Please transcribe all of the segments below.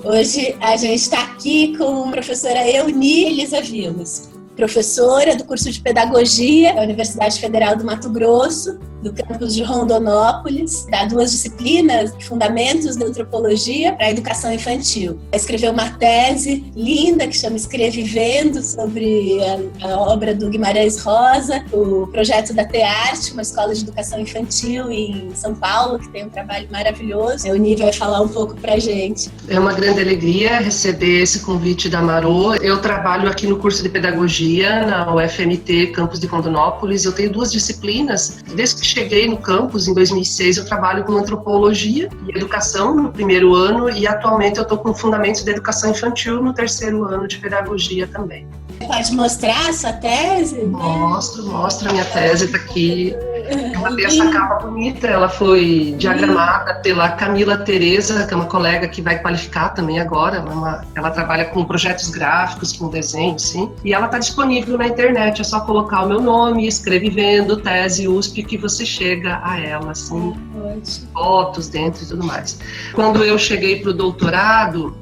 Hoje a gente está aqui com a professora Euni Elisa Vilos, professora do curso de Pedagogia da Universidade Federal do Mato Grosso, do campus de Rondonópolis, dá 2 disciplinas, Fundamentos da Antropologia para a Educação Infantil. Ela escreveu uma tese linda que chama Escrevivendo, sobre a obra do Guimarães Rosa, o projeto da Tearte, uma escola de educação infantil em São Paulo, que tem um trabalho maravilhoso. A Euni vai falar um pouco para a gente. É uma grande alegria receber esse convite da Marô. Eu trabalho aqui no curso de Pedagogia, na UFMT, campus de Rondonópolis. Eu tenho 2 disciplinas. Desde que cheguei no campus, em 2006, eu trabalho com Antropologia e Educação no primeiro ano e atualmente eu estou com Fundamentos da Educação Infantil no 3º ano de Pedagogia também. Pode mostrar a sua tese? Mostro, a minha tese está aqui. Ela tem essa capa bonita, ela foi diagramada pela Camila Tereza, que é uma colega que vai qualificar também agora. Ela trabalha com projetos gráficos, com desenho, sim. E ela está disponível na internet, é só colocar o meu nome, Escrevivendo, tese USP, que você chega a ela, assim. Fotos dentro e tudo mais. Quando eu cheguei para o doutorado,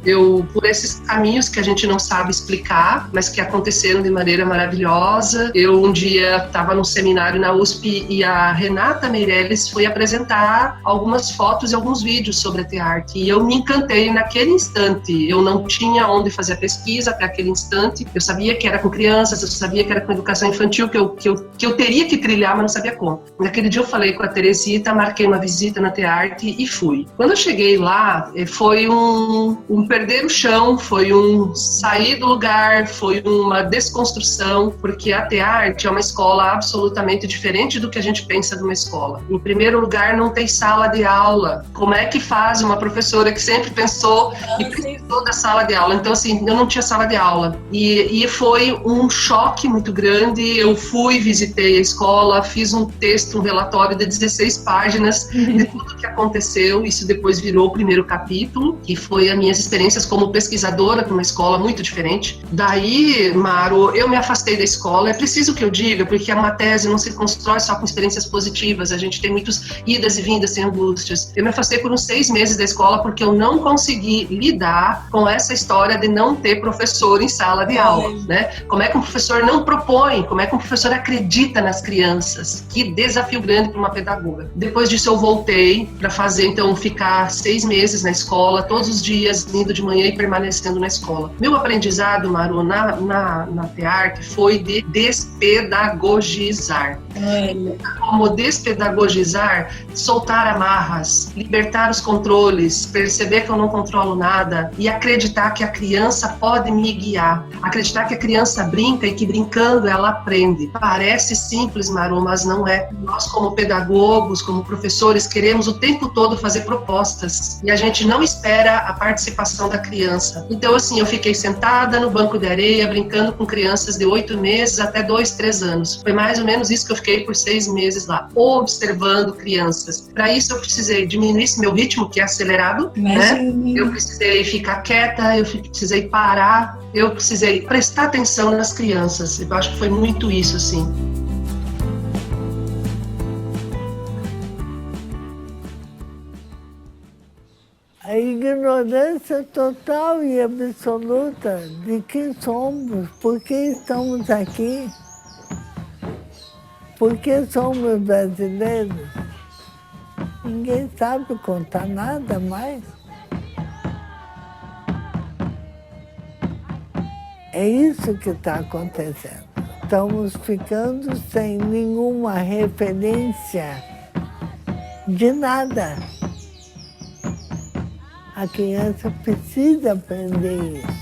por esses caminhos que a gente não sabe explicar, mas que aconteceram de maneira maravilhosa, eu um dia estava num seminário na USP e a Renata Meirelles foi apresentar algumas fotos e alguns vídeos sobre a Tearte e eu me encantei naquele instante. Eu não tinha onde fazer a pesquisa até aquele instante, eu sabia que era com crianças, eu sabia que era com educação infantil, que eu teria que trilhar, mas não sabia como. Naquele dia eu falei com a Teresita, marquei uma visita na Tearte e fui. Quando eu cheguei lá, foi um perder o chão, foi um sair do lugar, foi uma desconstrução, porque a Tearte é uma escola absolutamente diferente do que a gente pensa de uma escola. Em primeiro lugar, não tem sala de aula. Como é que faz uma professora que sempre pensou e precisou da sala de aula? Então, assim, eu não tinha sala de aula. E foi um choque muito grande. Eu fui, visitei a escola, fiz um texto, um relatório de 16 páginas de tudo que aconteceu. Isso depois virou o primeiro capítulo, que foi as minhas experiências como pesquisadora numa escola muito diferente. Daí, Maro, eu me afastei da escola. É preciso que eu diga, porque uma tese não se constrói só com experiências positivas. A gente tem muitas idas e vindas, sem angústias. Eu me afastei por uns 6 meses da escola porque eu não consegui lidar com essa história de não ter professor em sala de aula, né? Como é que um professor não propõe? Como é que um professor acredita nas crianças? Que desafio grande para uma pedagoga. Depois disso eu voltei para fazer, então, ficar 6 meses na escola, todos os dias, indo de manhã e permanecendo na escola. Meu aprendizado, Maru, na Tearte foi de despedagogizar. Como despedagogizar, soltar amarras, libertar os controles, perceber que eu não controlo nada e acreditar que a criança pode me guiar, acreditar que a criança brinca e que brincando ela aprende. Parece simples, Maru, mas não é. Nós, como pedagogos, como professores, queremos o tempo todo fazer propostas e a gente não espera a participação da criança. Então, assim, eu fiquei sentada no banco de areia, brincando com crianças de 8 meses até 2, 3 anos. Foi mais ou menos isso que eu fiquei por 6 meses lá, observando crianças. Para isso, eu precisei diminuir esse meu ritmo, que é acelerado, né? Eu precisei ficar quieta, eu precisei parar, eu precisei prestar atenção nas crianças. Eu acho que foi muito isso, assim. A ignorância total e absoluta de quem somos, por que estamos aqui, por que somos brasileiros. Ninguém sabe contar nada mais. É isso que está acontecendo. Estamos ficando sem nenhuma referência de nada. A criança precisa aprender isso.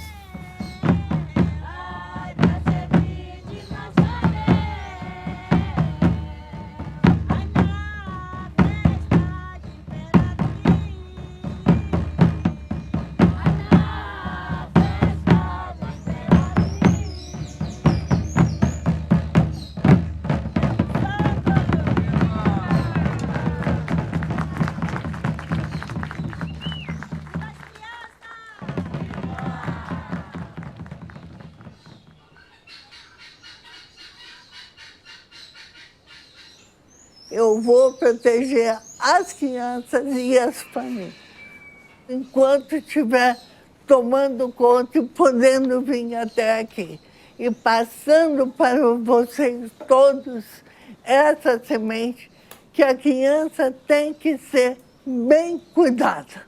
Eu vou proteger as crianças e as famílias. Enquanto tiver tomando conta e podendo vir até aqui. E passando para vocês todos essa semente que a criança tem que ser bem cuidada.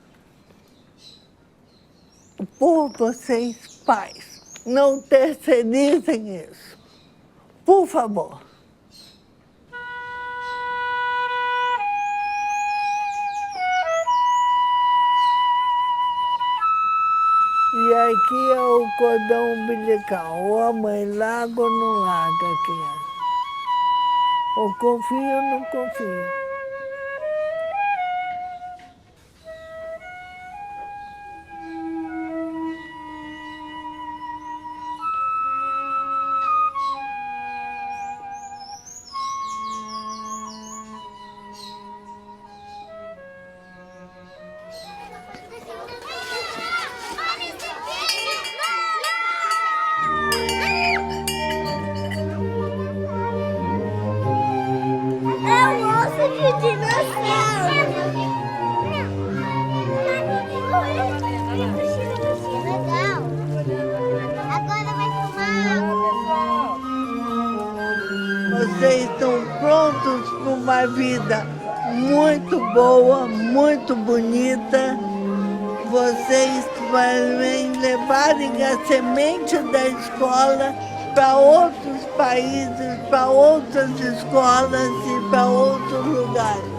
Por vocês, pais, não terceirizem isso. Por favor. E aqui é o cordão umbilical. Ou a mãe larga ou não larga a criança. Ou confia ou não confia. Vocês estão prontos para uma vida muito boa, muito bonita. Vocês vão levarem a semente da escola para outros países, para outras escolas e para outros lugares.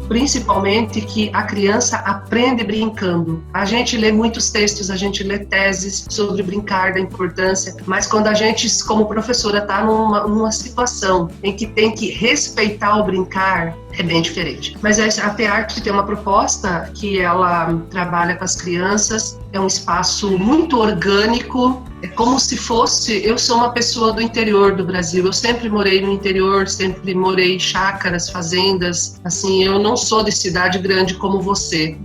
Principalmente que a criança aprende brincando. A gente lê muitos textos, a gente lê teses sobre brincar, da importância, mas quando a gente, como professora, está numa situação em que tem que respeitar o brincar, é bem diferente. Mas a Tearte tem uma proposta que ela trabalha com as crianças, é um espaço muito orgânico, é como se fosse... Eu sou uma pessoa do interior do Brasil, eu sempre morei no interior, sempre morei em chácaras, fazendas, assim, eu não sou de cidade grande como você.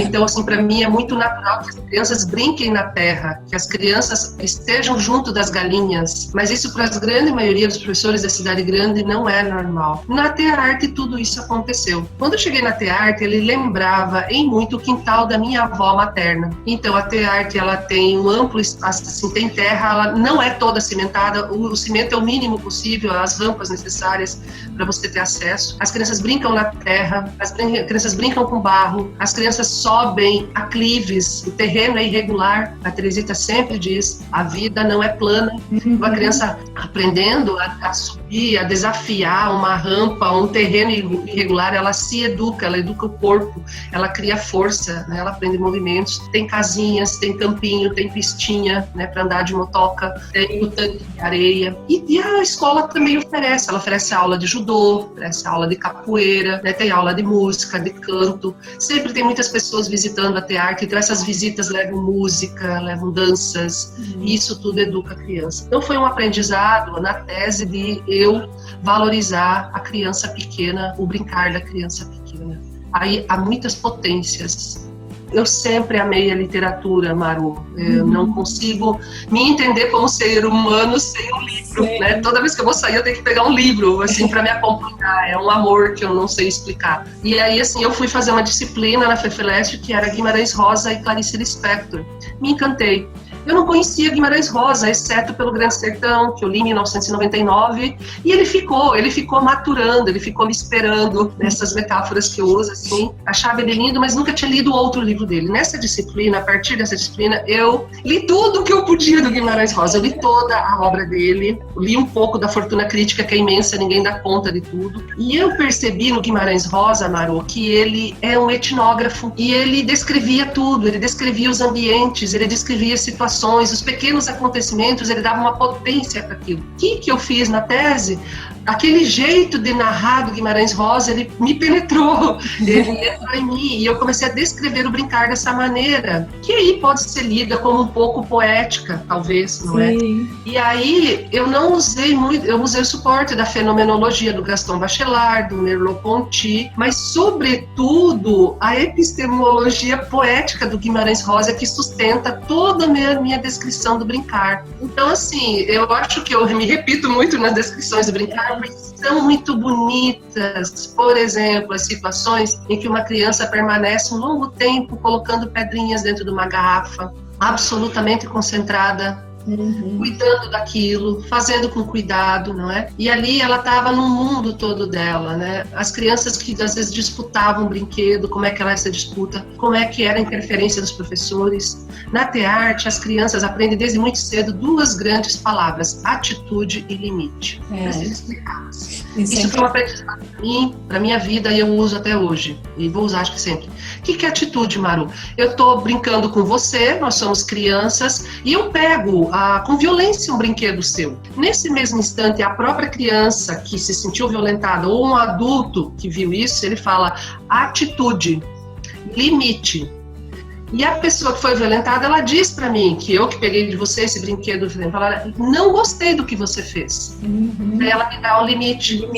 Então, assim, para mim é muito natural que as crianças brinquem na terra, que as crianças estejam junto das galinhas, mas isso para a grande maioria dos professores da cidade grande não é normal. Na Tearte tudo isso aconteceu. Quando eu cheguei na Tearte, ele lembrava em muito o quintal da minha avó materna. Então, a Tearte, ela tem um amplo espaço, assim, tem terra, ela não é toda cimentada, o cimento é o mínimo possível, as rampas necessárias para você ter acesso. As crianças brincam na terra, as crianças brincam com barro, as crianças sobem aclives, o terreno é irregular. A Teresita sempre diz, a vida não é plana. Uma criança aprendendo a subir, a desafiar uma rampa, um terreno irregular, ela se educa, ela educa o corpo, ela cria força, né? Ela aprende movimentos. Tem casinhas, tem campinho, tem pistinha, né, para andar de motoca, tem o tanque de areia. E a escola também oferece, ela oferece aula de judô, oferece aula de capoeira, né, tem aula de música, de canto. Sempre tem muitas pessoas visitando a Tearte, então essas visitas levam música, levam danças, e isso tudo educa a criança. Então foi um aprendizado na tese de eu valorizar a criança pequena, o brincar da criança pequena. Aí há muitas potências Eu sempre amei a literatura, Maru. Eu não consigo me entender como ser humano sem um livro, né? Toda vez que eu vou sair, eu tenho que pegar um livro, assim, para me acompanhar. É um amor que eu não sei explicar. E aí, assim, eu fui fazer uma disciplina na FEFELESTE que era Guimarães Rosa e Clarice Lispector. Me encantei. Eu não conhecia Guimarães Rosa, exceto pelo Grande Sertão, que eu li em 1999, e ele ficou maturando, ele ficou me esperando nessas metáforas que eu uso, assim. Achava ele lindo, mas nunca tinha lido outro livro dele. Nessa disciplina, a partir dessa disciplina, eu li tudo que eu podia do Guimarães Rosa. Eu li toda a obra dele, li um pouco da Fortuna Crítica, que é imensa, ninguém dá conta de tudo. E eu percebi no Guimarães Rosa, Maru, que ele é um etnógrafo, e ele descrevia tudo, ele descrevia os ambientes, ele descrevia situações, os pequenos acontecimentos, ele dava uma potência para aquilo. O que eu fiz na tese? Aquele jeito de narrar do Guimarães Rosa, ele me penetrou, ele entrou em mim, e eu comecei a descrever o brincar dessa maneira, que aí pode ser lida como um pouco poética, talvez, não é? E aí, eu não usei muito, eu usei o suporte da fenomenologia do Gaston Bachelard, do Merleau-Ponty, mas, sobretudo, a epistemologia poética do Guimarães Rosa, que sustenta toda a minha descrição do brincar. Então, assim, eu acho que eu me repito muito nas descrições do brincar, mas são muito bonitas. Por exemplo, as situações em que uma criança permanece um longo tempo colocando pedrinhas dentro de uma garrafa, absolutamente concentrada, cuidando daquilo, fazendo com cuidado, não é? E ali ela estava no mundo todo dela, né? As crianças que às vezes disputavam um brinquedo, como é que era essa disputa, como é que era a interferência dos professores. Na Tearte, as crianças aprendem desde muito cedo duas grandes palavras: atitude e limite. Isso foi um aprendizado para mim, para minha vida, e eu uso até hoje. E vou usar, acho que sempre. O que é atitude, Maru? Eu estou brincando com você, nós somos crianças, e eu pego com violência um brinquedo seu. Nesse mesmo instante, a própria criança que se sentiu violentada, ou um adulto que viu isso, ele fala atitude, limite. E a pessoa que foi violentada, ela diz pra mim, que eu que peguei de você esse brinquedo, ela não gostei do que você fez. Daí ela me dá um limite.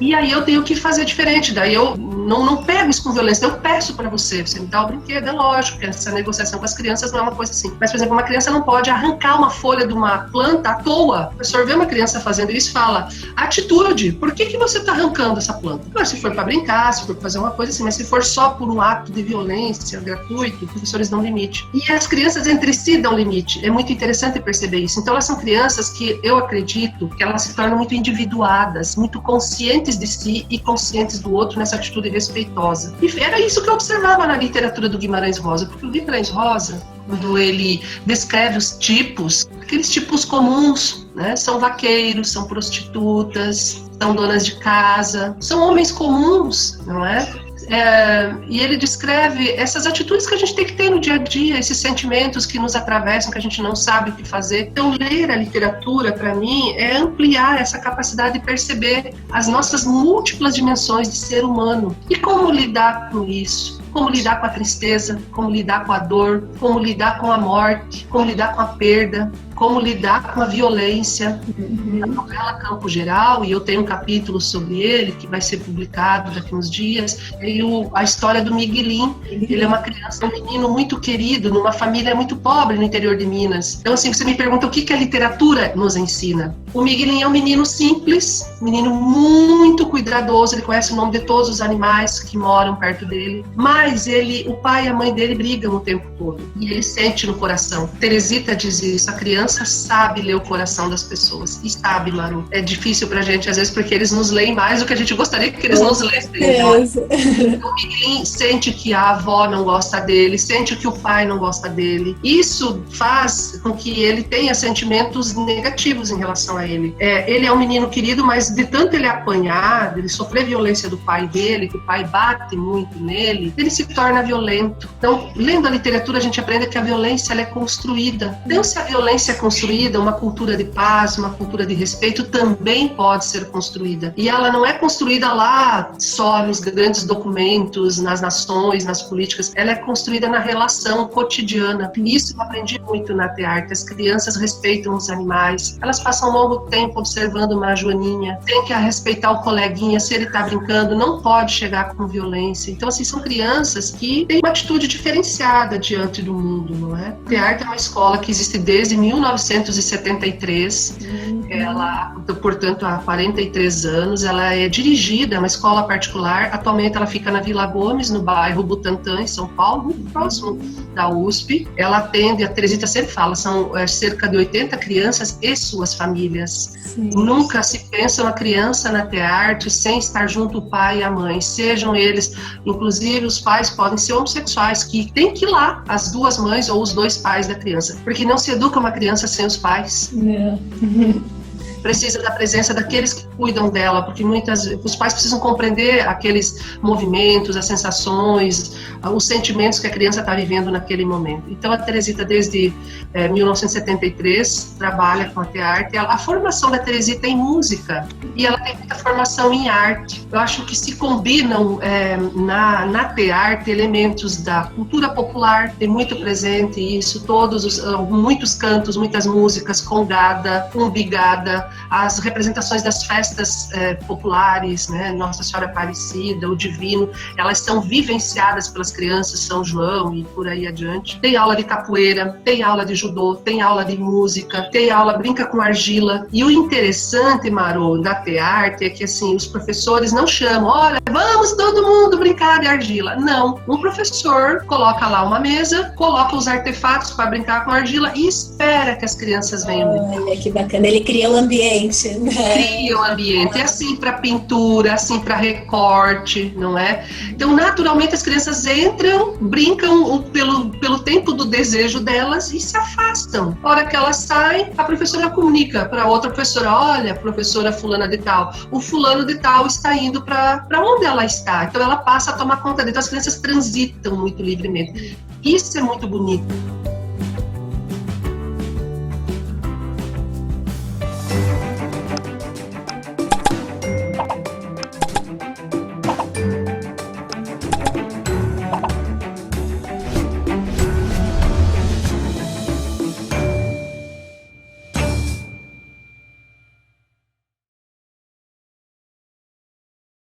E aí eu tenho que fazer diferente. Daí eu não pego isso com violência, eu peço pra você me dá o brinquedo, é lógico, que essa negociação com as crianças não é uma coisa assim. Mas, por exemplo, uma criança não pode arrancar uma folha de uma planta à toa. O professor vê uma criança fazendo isso e fala, atitude, por que você tá arrancando essa planta? Mas se for pra brincar, se for pra fazer uma coisa assim, mas se for só por um ato de violência gratuito, professores dão limite. E as crianças entre si dão limite. É muito interessante perceber isso. Então, elas são crianças que eu acredito que elas se tornam muito individuadas, muito conscientes de si e conscientes do outro nessa atitude respeitosa. E era isso que eu observava na literatura do Guimarães Rosa, porque o Guimarães Rosa, quando ele descreve os tipos, aqueles tipos comuns, né? São vaqueiros, são prostitutas, são donas de casa, são homens comuns, não é? E ele descreve essas atitudes que a gente tem que ter no dia a dia, esses sentimentos que nos atravessam, que a gente não sabe o que fazer. Então, ler a literatura, para mim, é ampliar essa capacidade de perceber as nossas múltiplas dimensões de ser humano. E como lidar com isso? Como lidar com a tristeza, como lidar com a dor, como lidar com a morte, como lidar com a perda, como lidar com a violência. A novela Campo Geral, e eu tenho um capítulo sobre ele, que vai ser publicado daqui a uns dias, a história do Miguelim. Ele é uma criança, um menino muito querido, numa família muito pobre no interior de Minas. Então, assim, você me pergunta o que a literatura nos ensina. O Miguelim é um menino simples, um menino muito cuidadoso, ele conhece o nome de todos os animais que moram perto dele, mas o pai e a mãe dele brigam o tempo todo, e ele sente no coração. Teresita diz isso, a criança sabe ler o coração das pessoas, e sabe, Maru. É difícil pra gente, às vezes, porque eles nos leem mais do que a gente gostaria que eles nos lessem. Então, o Miguelim sente que a avó não gosta dele, sente que o pai não gosta dele. Isso faz com que ele tenha sentimentos negativos em relação a ele. Ele é um menino querido, mas de tanto ele apanhar, ele sofrer violência do pai dele, que o pai bate muito nele, ele se torna violento. Então, lendo a literatura, a gente aprende que a violência ela é construída. Então, se a violência é construída, uma cultura de paz, uma cultura de respeito também pode ser construída. E ela não é construída lá só nos grandes documentos, nas nações, nas políticas. Ela é construída na relação cotidiana. Isso eu aprendi muito na Tearte. As crianças respeitam os animais. Elas passam longos todo o tempo observando uma joaninha, tem que respeitar o coleguinha, se ele está brincando, não pode chegar com violência. Então, assim, são crianças que têm uma atitude diferenciada diante do mundo, não é? A TEART é uma escola que existe desde 1973, ela, portanto, há 43 anos, ela é dirigida, é uma escola particular, atualmente ela fica na Vila Gomes, no bairro Butantã, em São Paulo, muito próximo da USP. Ela atende, a Teresita sempre fala, são cerca de 80 crianças e suas famílias. Sim. Nunca se pensa uma criança na TEART sem estar junto o pai e a mãe, sejam eles, inclusive os pais podem ser homossexuais, que tem que ir lá, as duas mães ou os dois pais da criança, porque não se educa uma criança sem os pais. Não. Precisa da presença daqueles que cuidam dela, porque os pais precisam compreender aqueles movimentos, as sensações, os sentimentos que a criança está vivendo naquele momento. Então a Teresita, desde 1973, trabalha com a TEART. A formação da Teresita é em música e ela tem muita formação em arte. Eu acho que se combinam na TEART elementos da cultura popular, tem muito presente isso, muitos cantos, muitas músicas, congada, umbigada, as representações das festas populares, né? Nossa Senhora Aparecida, o Divino, elas são vivenciadas pelas crianças, São João e por aí adiante. Tem aula de capoeira, tem aula de judô, tem aula de música, tem aula, brinca com argila. E o interessante, Marô, da TEART é que assim, os professores não chamam, olha, vamos todo mundo brincar de argila. Não, um professor coloca lá uma mesa, coloca os artefatos para brincar com argila e espera que as crianças venham. Olha, que bacana, ele cria o ambiente. Cria o ambiente, é assim para pintura, assim para recorte, não é? Então, naturalmente, as crianças entram, brincam pelo tempo do desejo delas e se afastam. A hora que elas saem, a professora comunica para outra professora, olha, professora fulana de tal, o fulano de tal está indo para onde ela está. Então, ela passa a tomar conta dele. Então, as crianças transitam muito livremente. Isso é muito bonito.